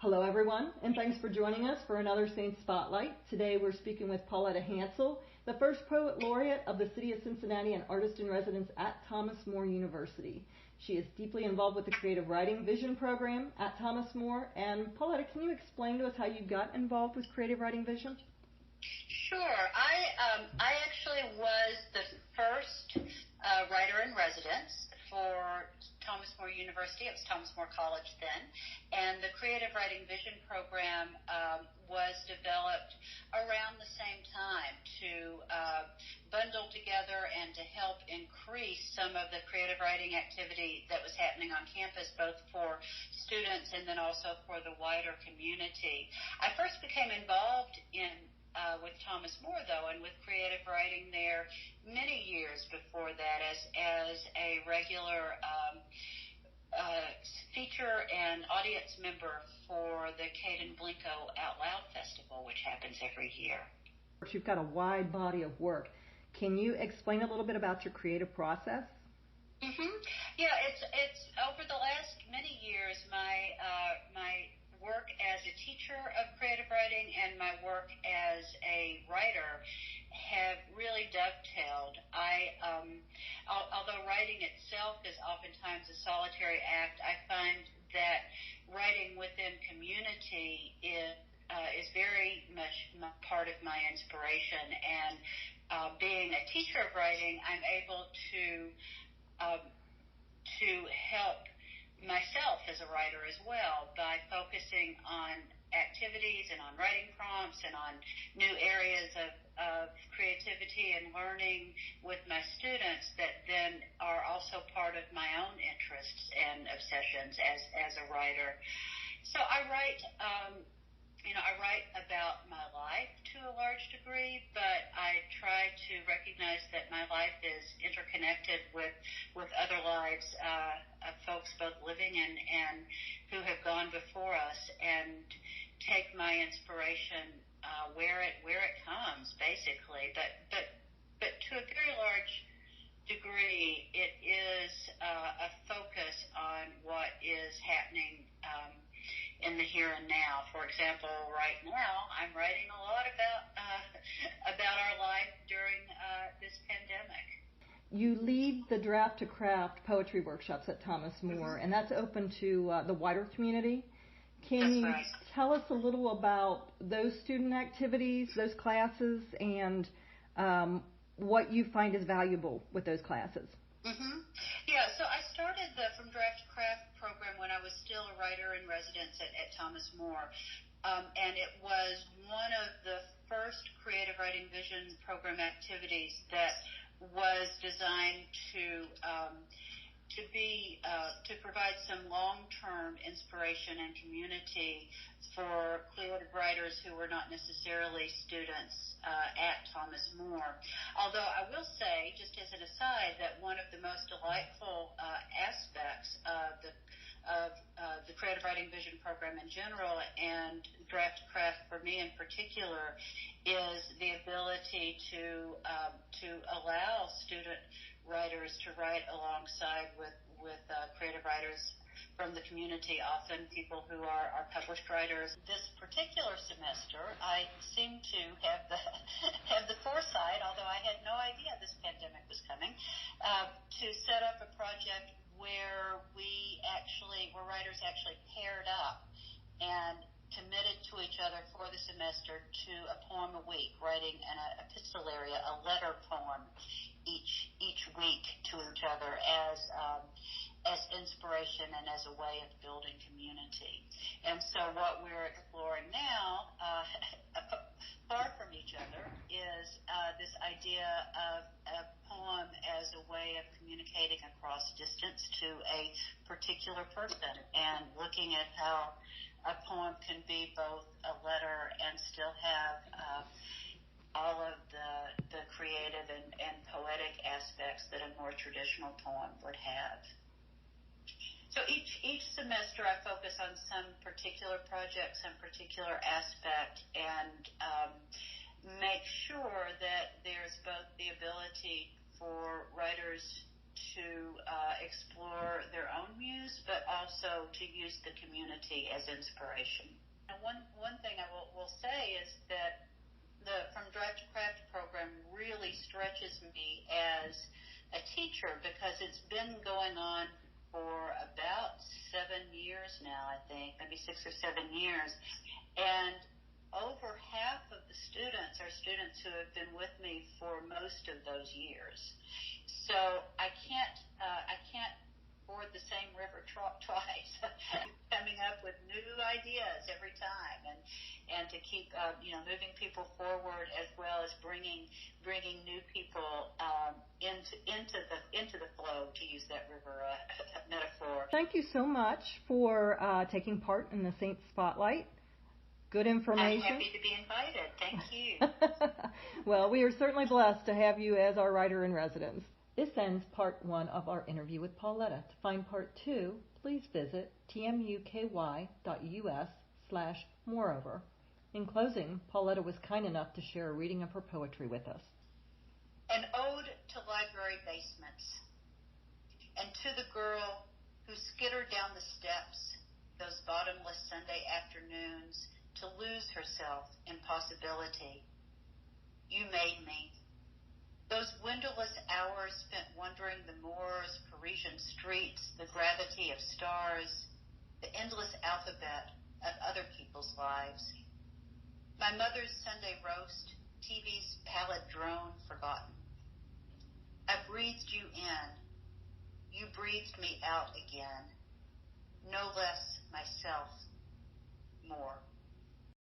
Hello, everyone, and thanks for joining us for another Saints Spotlight. Today we're speaking with Pauletta Hansel, the first Poet Laureate of the City of Cincinnati and Artist in Residence at Thomas More University. She is deeply involved with the Creative Writing Vision program at Thomas More. And Pauletta, can you explain to us how you got involved with Creative Writing Vision? Sure. I actually was the first writer in residence for Thomas More University. It was Thomas More College then. And the Creative Writing Vision program was developed around the same time to bundle together and to help increase some of the creative writing activity that was happening on campus, both for students and then also for the wider community. I first became involved with Thomas More, though, and with creative writing there many years before that as a regular feature and audience member for the Caden Blinko Out Loud Festival, which happens every year. You've got a wide body of work. Can you explain a little bit about your creative process? Yeah, it's over the last many years, my work as a teacher of creative writing and my work as a writer have really dovetailed. Although writing itself is oftentimes a solitary act, I find that writing within community is very much part of my inspiration. And being a teacher of writing, I'm able to help myself as a writer as well by focusing on activities and on writing prompts and on new areas of creativity and learning with my students that then are also part of my own interests and obsessions as a writer. So I write about my life to a large degree, but I try to recognize that my life is interconnected with other lives of folks both living and who have gone before us, and take my inspiration where it comes, basically. But to a very large degree, it is a focus on what is happening in the here and now. For example, right now, I'm writing a lot about our life during this pandemic. You lead the Draft to Craft poetry workshops at Thomas More, and that's open to the wider community. Can you tell us a little about those student activities, those classes, and what you find is valuable with those classes? Yeah, so I started the From Draft to Craft program when I was still a writer in residence at Thomas More, and it was one of the first Creative Writing Vision program activities that was designed to provide some long-term inspiration and community for creative writers who were not necessarily students at Thomas More. Although I will say, just as an aside, that one of the most delightful aspects of the Creative Writing Vision program in general, and Draft to Craft for me in particular, is the ability to allow student writers to write alongside with creative writers from the community, often people who are published writers. This particular semester, I seem to have the foresight, although I had no idea this pandemic was coming, to set up a project where writers actually paired up and committed to each other for the semester to a poem a week, writing an epistolaria, a letter poem each week to each other as inspiration and as a way of building community. And so what we're exploring now, far from each other, is this idea of a poem as a way of communicating across distance to a particular person, and looking at how a poem can be both a letter and still have all of the creative and poetic aspects that a more traditional poem would have. So each semester I focus on some particular project, some particular aspect, and make sure that there's both the ability for writers to explore their own muse, but also to use the community as inspiration. And one thing I will say is that the From Drive to Craft program really stretches me as a teacher because it's been going on for about 7 years now, I think, maybe 6 or 7 years. And over half of the students are students who have been with me for most of those years. So I can't ford the same river twice. Coming up with new ideas every time, and to keep moving people forward as well as bringing new people into the flow, to use that river metaphor. Thank you so much for taking part in the Saints Spotlight. Good information. I'm happy to be invited. Thank you. Well, we are certainly blessed to have you as our writer-in-residence. This ends part 1 of our interview with Pauletta. To find part 2, please visit tmuky.us/moreover. In closing, Pauletta was kind enough to share a reading of her poetry with us. An ode to library basements, and to the girl who skittered down the steps those bottomless Sunday afternoons to lose herself in possibility. You made me. Those windowless hours spent wandering the moors, Parisian streets, the gravity of stars, the endless alphabet of other people's lives. My mother's Sunday roast, TV's pallid drone forgotten. I breathed you in. You breathed me out again. No less myself, more.